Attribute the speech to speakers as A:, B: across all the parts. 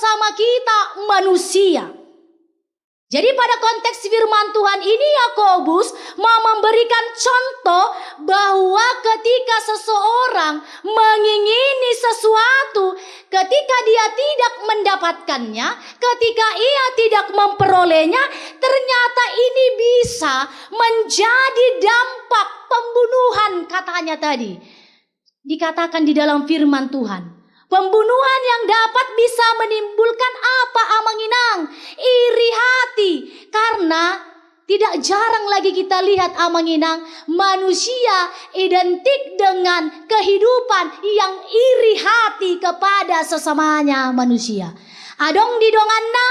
A: sesama kita manusia. Jadi pada konteks firman Tuhan ini Yakobus mau memberikan contoh bahwa ketika seseorang mengingini sesuatu, ketika dia tidak mendapatkannya, ketika ia tidak memperolehnya, ternyata ini bisa menjadi dampak pembunuhan, katanya tadi. Dikatakan di dalam firman Tuhan. Pembunuhan yang dapat bisa menimbulkan apa, Amanginang? Iri hati. Karena tidak jarang lagi kita lihat, Amanginang, manusia identik dengan kehidupan yang iri hati kepada sesamanya manusia. Adong di donganna,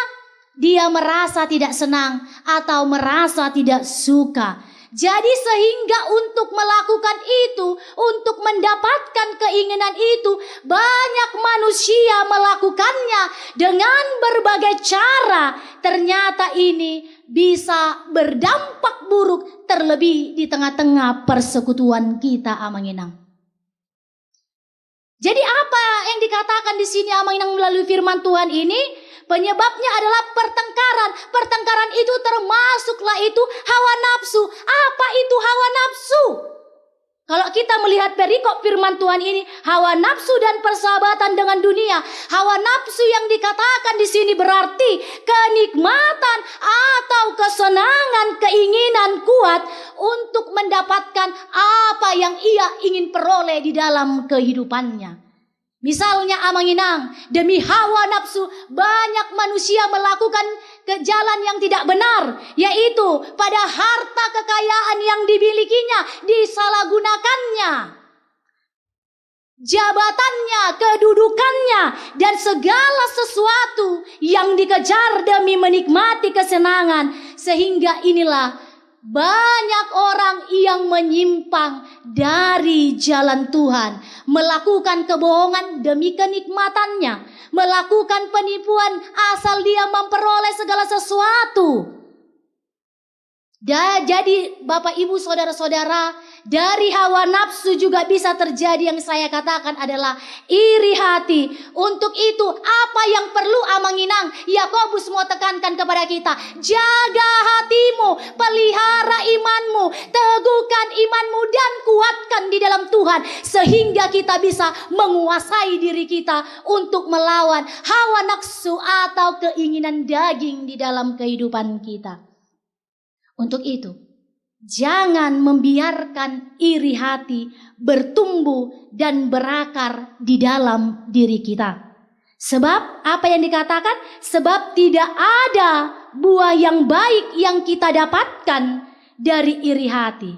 A: dia merasa tidak senang atau merasa tidak suka. Jadi sehingga untuk melakukan itu, untuk mendapatkan keinginan itu, banyak manusia melakukannya dengan berbagai cara. Ternyata ini bisa berdampak buruk, terlebih di tengah-tengah persekutuan kita, Amanginang. Jadi apa yang dikatakan di sini, Amanginang, melalui firman Tuhan ini? Penyebabnya adalah pertengkaran. Pertengkaran itu termasuklah itu hawa nafsu. Apa itu hawa nafsu? Kalau kita melihat perikop firman Tuhan ini, hawa nafsu dan persahabatan dengan dunia. Hawa nafsu yang dikatakan di sini berarti kenikmatan atau kesenangan, keinginan kuat untuk mendapatkan apa yang ia ingin peroleh di dalam kehidupannya. Misalnya, Amanginang, demi hawa nafsu banyak manusia melakukan ke jalan yang tidak benar, yaitu pada harta kekayaan yang dimilikinya disalahgunakannya, jabatannya, kedudukannya, dan segala sesuatu yang dikejar demi menikmati kesenangan. Sehingga inilah banyak orang yang menyimpang dari jalan Tuhan, melakukan kebohongan demi kenikmatannya, melakukan penipuan asal dia memperoleh segala sesuatu. Jadi Bapak Ibu saudara-saudara, dari hawa nafsu juga bisa terjadi yang saya katakan adalah iri hati. Untuk itu apa yang perlu, Amanginang? Yakobus mau tekankan kepada kita, jaga hatimu, pelihara imanmu, teguhkan imanmu dan kuatkan di dalam Tuhan, sehingga kita bisa menguasai diri kita untuk melawan hawa nafsu atau keinginan daging di dalam kehidupan kita. Untuk itu, jangan membiarkan iri hati bertumbuh dan berakar di dalam diri kita. Sebab apa yang dikatakan? Sebab tidak ada buah yang baik yang kita dapatkan dari iri hati.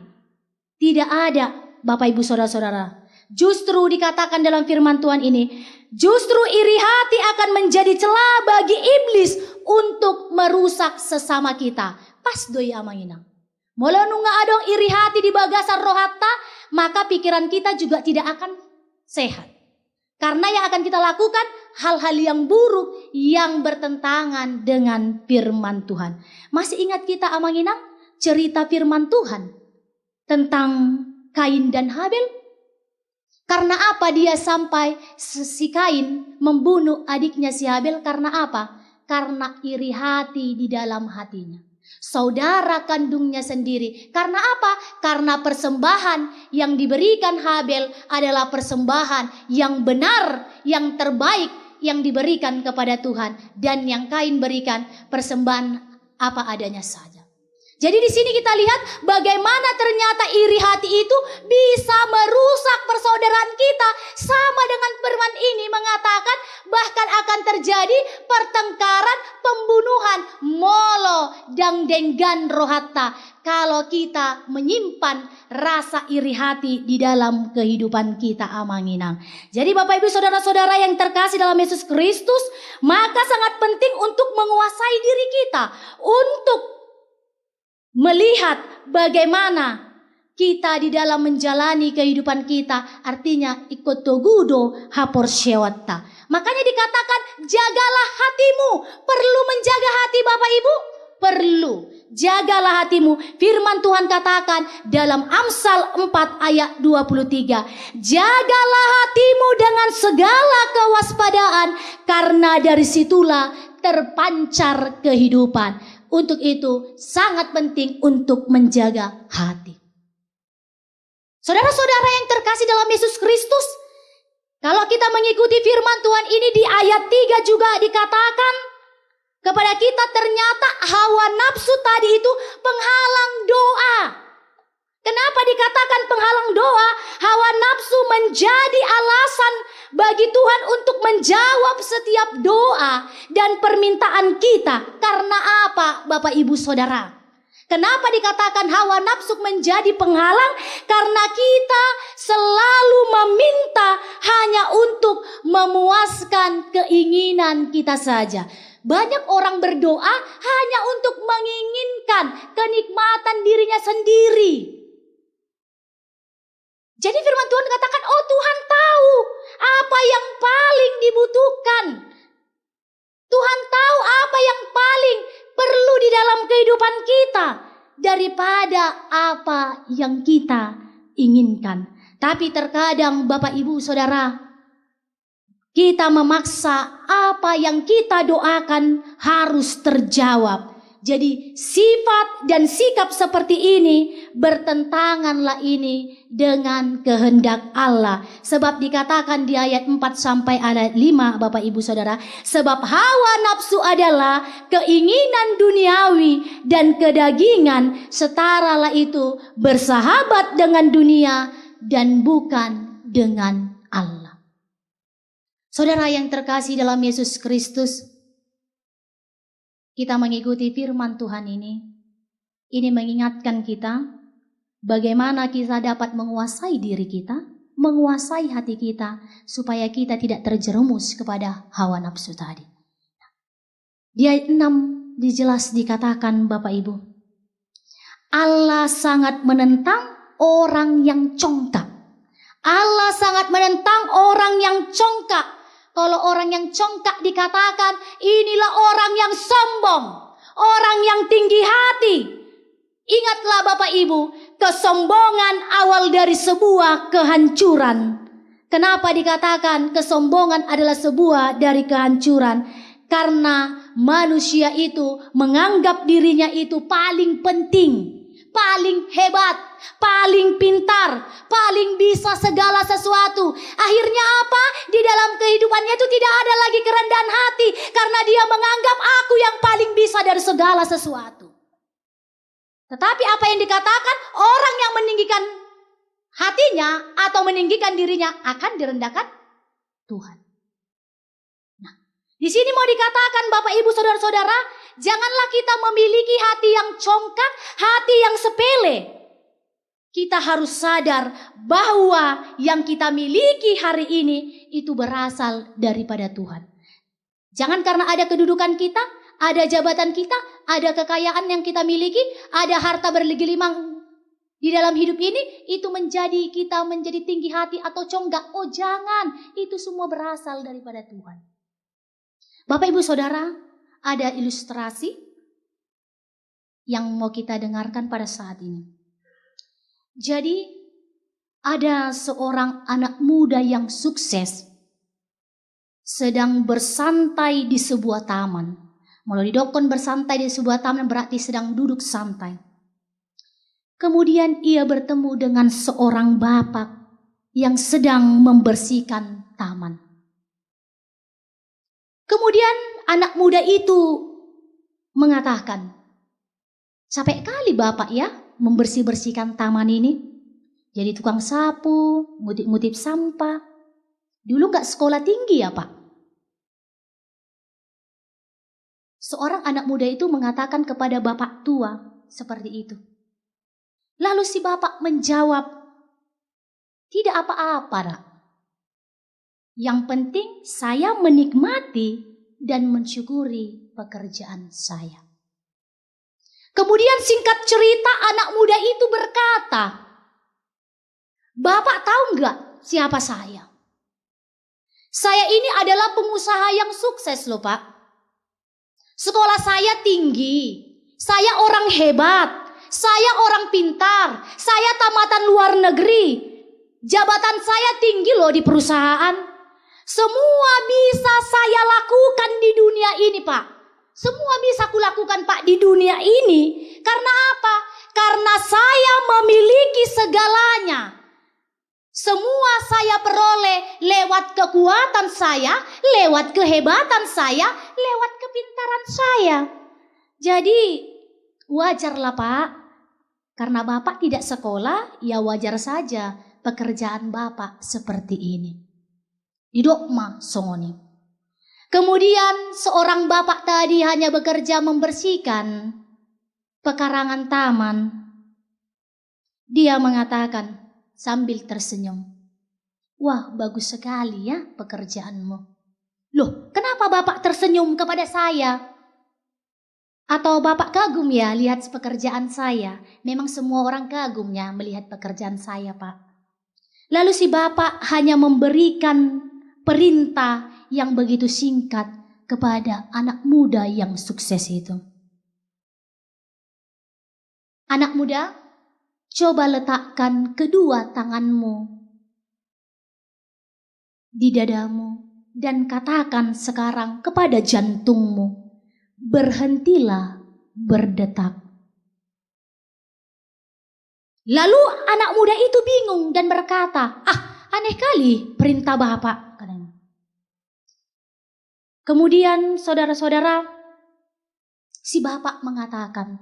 A: Tidak ada, Bapak Ibu saudara-saudara. Justru dikatakan dalam firman Tuhan ini, justru iri hati akan menjadi celah bagi iblis untuk merusak sesama kita. Pas doi, Amanginang. Mula nunga adong iri hati di bagasan rohata, maka pikiran kita juga tidak akan sehat. Karena yang akan kita lakukan hal-hal yang buruk yang bertentangan dengan firman Tuhan. Masih ingat kita, Amanginang, cerita firman Tuhan tentang Kain dan Habel? Karena apa dia sampai si Kain membunuh adiknya si Habel? Karena apa? Karena iri hati di dalam hatinya. Saudara kandungnya sendiri. Karena apa? Karena persembahan yang diberikan Habel adalah persembahan yang benar, yang terbaik, yang diberikan kepada Tuhan. Dan yang Kain berikan persembahan apa adanya saja. Jadi di sini kita lihat bagaimana ternyata iri hati itu bisa merusak persaudaraan kita. Sama dengan firman ini mengatakan bahkan akan terjadi pertengkaran, pembunuhan, molo, dan denggan rohata. Kalau kita menyimpan rasa iri hati di dalam kehidupan kita, Amanginang. Jadi Bapak Ibu saudara-saudara yang terkasih dalam Yesus Kristus, maka sangat penting untuk menguasai diri kita. Untuk melihat bagaimana kita di dalam menjalani kehidupan kita, artinya ikut togudo hapor syewata. Makanya dikatakan jagalah hatimu. Perlu menjaga hati Bapak Ibu? Perlu. jagalah hatimu. Firman Tuhan katakan dalam Amsal 4 ayat 23. Jagalah hatimu dengan segala kewaspadaan, karena dari situlah terpancar kehidupan. Untuk itu sangat penting untuk menjaga hati. Saudara-saudara yang terkasih dalam Yesus Kristus, kalau kita mengikuti firman Tuhan ini di ayat 3 juga dikatakan kepada kita, ternyata hawa nafsu tadi itu penghalang doa. Kenapa dikatakan penghalang doa? Hawa nafsu menjadi alasan bagi Tuhan untuk menjawab setiap doa dan permintaan kita. Karena apa, Bapak Ibu Saudara? Kenapa dikatakan hawa nafsu menjadi penghalang? Karena kita selalu meminta hanya untuk memuaskan keinginan kita saja. Banyak orang berdoa hanya untuk menginginkan kenikmatan dirinya sendiri. Jadi firman Tuhan katakan, oh Tuhan tahu apa yang paling dibutuhkan. Tuhan tahu apa yang paling perlu di dalam kehidupan kita daripada apa yang kita inginkan. Tapi terkadang Bapak Ibu Saudara, kita memaksa apa yang kita doakan harus terjawab. Jadi sifat dan sikap seperti ini bertentanganlah ini dengan kehendak Allah. Sebab dikatakan di ayat 4 sampai ayat 5 Bapak Ibu Saudara. Sebab hawa nafsu adalah keinginan duniawi dan kedagingan, setaralah itu bersahabat dengan dunia dan bukan dengan Allah. Saudara yang terkasih dalam Yesus Kristus, kita mengikuti firman Tuhan ini mengingatkan kita bagaimana kita dapat menguasai diri kita, menguasai hati kita, supaya kita tidak terjerumus kepada hawa nafsu tadi. Di ayat 6 dijelas dikatakan Bapak Ibu, Allah sangat menentang orang yang congkak. Allah sangat menentang orang yang congkak. Kalau orang yang congkak dikatakan inilah orang yang sombong, orang yang tinggi hati. Ingatlah Bapak Ibu, kesombongan awal dari sebuah kehancuran. Kenapa dikatakan kesombongan adalah sebuah dari kehancuran? Karena manusia itu menganggap dirinya itu paling penting, paling hebat, paling pintar, paling bisa segala sesuatu. Akhirnya apa? Di dalam kehidupannya itu tidak ada lagi kerendahan hati, karena dia menganggap aku yang paling bisa dari segala sesuatu. Tetapi apa yang dikatakan? Orang yang meninggikan hatinya atau meninggikan dirinya akan direndahkan Tuhan. Nah, di sini mau dikatakan Bapak Ibu Saudara-saudara, janganlah kita memiliki hati yang congkak, hati yang sepele. Kita harus sadar bahwa yang kita miliki hari ini itu berasal daripada Tuhan. Jangan karena ada kedudukan kita, ada jabatan kita, ada kekayaan yang kita miliki, ada harta bergelimang di dalam hidup ini, itu menjadi kita menjadi tinggi hati atau congkak. Oh jangan, itu semua berasal daripada Tuhan. Bapak Ibu Saudara, ada ilustrasi yang mau kita dengarkan pada saat ini. Jadi ada seorang anak muda yang sukses sedang bersantai di sebuah taman. Kalau didokon bersantai di sebuah taman berarti sedang duduk santai. Kemudian ia bertemu dengan seorang bapak yang sedang membersihkan taman. Kemudian anak muda itu mengatakan, capek kali bapak ya membersih-bersihkan taman ini. Jadi tukang sapu, ngutip-ngutip sampah. Dulu gak sekolah tinggi ya pak? Seorang anak muda itu mengatakan kepada bapak tua seperti itu. Lalu si bapak menjawab, tidak apa-apa nak. Yang penting saya menikmati dan mensyukuri pekerjaan saya. Kemudian singkat cerita anak muda itu berkata, Bapak tahu nggak siapa saya? Saya ini adalah pengusaha yang sukses loh Pak. Sekolah saya tinggi. Saya orang hebat, saya orang pintar, saya tamatan luar negeri, jabatan saya tinggi loh di perusahaan. Semua bisa saya lakukan di dunia ini, Pak. Semua bisa kulakukan, Pak, di dunia ini. Karena apa? Karena saya memiliki segalanya. Semua saya peroleh lewat kekuatan saya, lewat kehebatan saya, lewat kepintaran saya. Jadi wajarlah, Pak. Karena Bapak tidak sekolah, ya wajar saja pekerjaan Bapak seperti ini. Di dogma songoni. Kemudian seorang bapak tadi hanya bekerja membersihkan pekarangan taman. Dia mengatakan sambil tersenyum, "Wah, bagus sekali ya pekerjaanmu." Loh, kenapa Bapak tersenyum kepada saya? Atau Bapak kagum ya lihat pekerjaan saya? Memang semua orang kagumnya melihat pekerjaan saya, Pak. Lalu si Bapak hanya memberikan perintah yang begitu singkat kepada anak muda yang sukses itu. Anak muda, coba letakkan kedua tanganmu di dadamu dan katakan sekarang kepada jantungmu, berhentilah berdetak. Lalu anak muda itu bingung dan berkata, aneh kali perintah Bapak. Kemudian saudara-saudara, si Bapak mengatakan,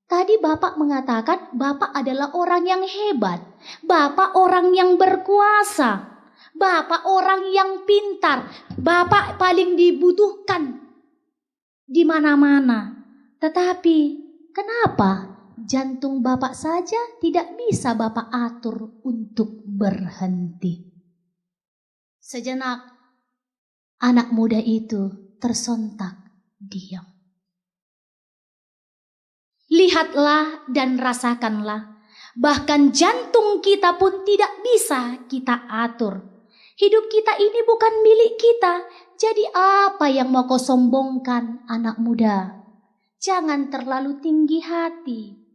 A: tadi Bapak mengatakan Bapak adalah orang yang hebat, Bapak orang yang berkuasa, Bapak orang yang pintar, Bapak paling dibutuhkan di mana-mana. Tetapi kenapa jantung Bapak saja tidak bisa Bapak atur untuk berhenti? Sejenak anak muda itu tersontak diam. Lihatlah dan rasakanlah, bahkan jantung kita pun tidak bisa kita atur. Hidup kita ini bukan milik kita, jadi apa yang mau kau sombongkan, anak muda? Jangan terlalu tinggi hati.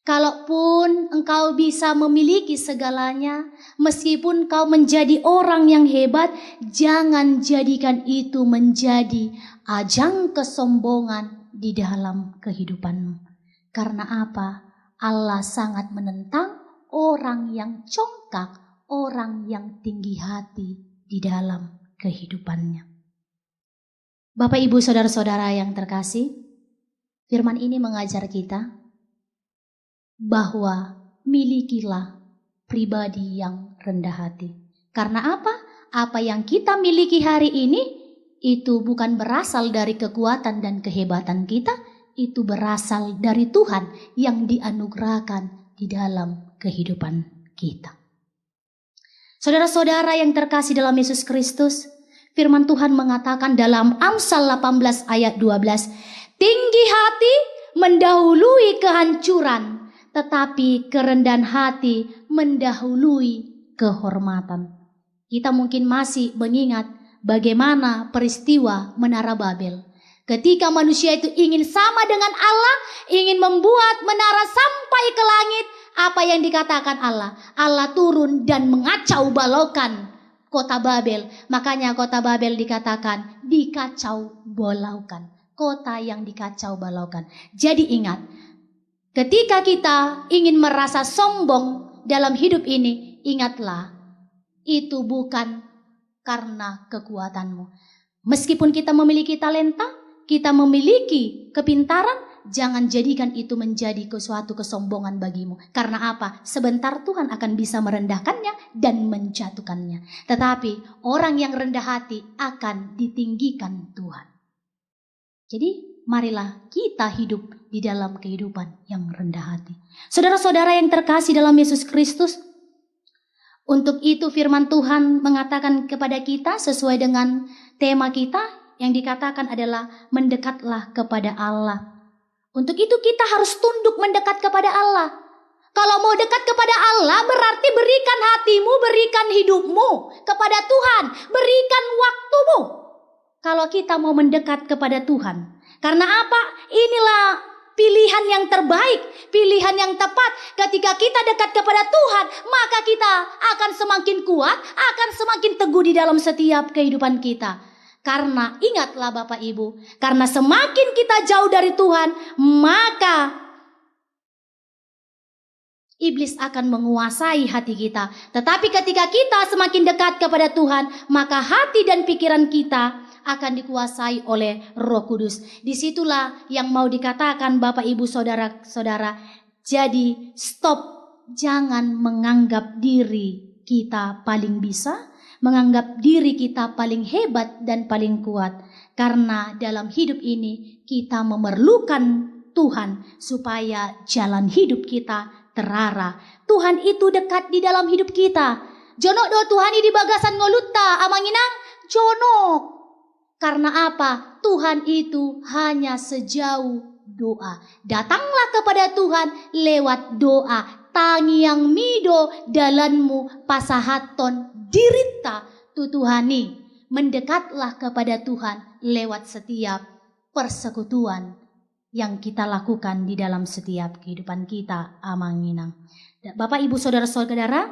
A: Kalaupun engkau bisa memiliki segalanya, meskipun kau menjadi orang yang hebat, jangan jadikan itu menjadi ajang kesombongan di dalam kehidupanmu. Karena apa? Allah sangat menentang orang yang congkak, orang yang tinggi hati di dalam kehidupannya. Bapak, Ibu, saudara-saudara yang terkasih, firman ini mengajar kita bahwa milikilah pribadi yang rendah hati. Karena apa? Apa yang kita miliki hari ini itu bukan berasal dari kekuatan dan kehebatan kita, itu berasal dari Tuhan yang dianugerahkan di dalam kehidupan kita. Saudara-saudara yang terkasih dalam Yesus Kristus, firman Tuhan mengatakan dalam Amsal 18 ayat 12, tinggi hati mendahului kehancuran, tetapi kerendahan hati mendahului kehormatan. Kita mungkin masih mengingat bagaimana peristiwa Menara Babel. Ketika manusia itu ingin sama dengan Allah, ingin membuat menara sampai ke langit, apa yang dikatakan Allah? Allah turun dan mengacau balaukan kota Babel. Makanya kota Babel dikatakan dikacau balaukan. Kota yang dikacau balaukan. Jadi ingat, ketika kita ingin merasa sombong dalam hidup ini, ingatlah, itu bukan karena kekuatanmu. Meskipun kita memiliki talenta, kita memiliki kepintaran, jangan jadikan itu menjadi suatu kesombongan bagimu. Karena apa? Sebentar Tuhan akan bisa merendahkannya dan menjatuhkannya. Tetapi orang yang rendah hati akan ditinggikan Tuhan. Jadi marilah kita hidup di dalam kehidupan yang rendah hati. Saudara-saudara yang terkasih dalam Yesus Kristus, untuk itu firman Tuhan mengatakan kepada kita sesuai dengan tema kita yang dikatakan adalah mendekatlah kepada Allah. Untuk itu kita harus tunduk mendekat kepada Allah. Kalau mau dekat kepada Allah berarti berikan hatimu, berikan hidupmu kepada Tuhan, berikan waktumu. Kalau kita mau mendekat kepada Tuhan, Karena apa? Inilah pilihan yang terbaik, pilihan yang tepat. Ketika kita dekat kepada Tuhan, maka kita akan semakin kuat, akan semakin teguh di dalam setiap kehidupan kita. Karena ingatlah Bapak Ibu, karena semakin kita jauh dari Tuhan, maka iblis akan menguasai hati kita. Tetapi ketika kita semakin dekat kepada Tuhan, maka hati dan pikiran kita akan dikuasai oleh Roh Kudus. Disitulah yang mau dikatakan Bapak Ibu Saudara-saudara. Jadi stop, jangan menganggap diri kita paling bisa, menganggap diri kita paling hebat dan paling kuat. Karena dalam hidup ini kita memerlukan Tuhan supaya jalan hidup kita terarah. Tuhan itu dekat di dalam hidup kita. Jonok do Tuhan di bagasan ngolutta amanginang jonok. Karena apa? Tuhan itu hanya sejauh doa. Datanglah kepada Tuhan lewat doa. Tangiang mido dalanmu pasahaton dirita tutuhani. Mendekatlah kepada Tuhan lewat setiap persekutuan yang kita lakukan di dalam setiap kehidupan kita, amanginang. Bapak Ibu Saudara-saudara,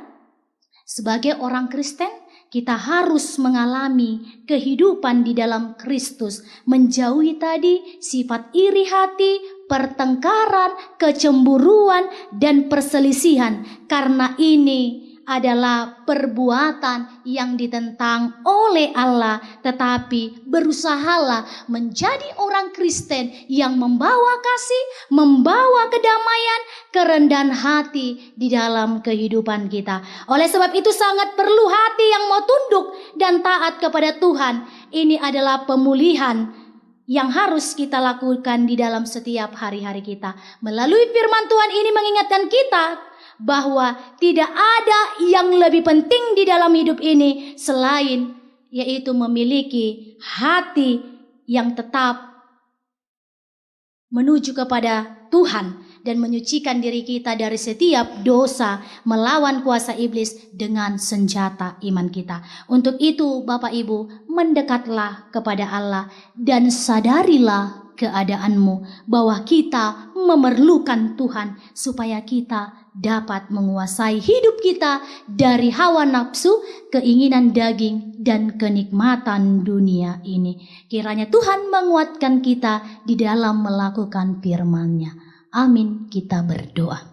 A: sebagai orang Kristen, kita harus mengalami kehidupan di dalam Kristus, menjauhi tadi sifat iri hati, pertengkaran, kecemburuan, dan perselisihan. Karena ini adalah perbuatan yang ditentang oleh Allah, tetapi berusahalah menjadi orang Kristen yang membawa kasih, membawa kedamaian, kerendahan hati di dalam kehidupan kita. Oleh sebab itu sangat perlu hati yang mau tunduk dan taat kepada Tuhan. Ini adalah pemulihan yang harus kita lakukan di dalam setiap hari-hari kita. Melalui firman Tuhan ini mengingatkan kita bahwa tidak ada yang lebih penting di dalam hidup ini selain yaitu memiliki hati yang tetap menuju kepada Tuhan dan menyucikan diri kita dari setiap dosa, melawan kuasa iblis dengan senjata iman kita. Untuk itu Bapak Ibu, mendekatlah kepada Allah dan sadarilah keadaanmu bahwa kita memerlukan Tuhan supaya kita dapat menguasai hidup kita dari hawa nafsu, keinginan daging, dan kenikmatan dunia ini. Kiranya Tuhan menguatkan kita di dalam melakukan firman-Nya. Amin. Kita berdoa.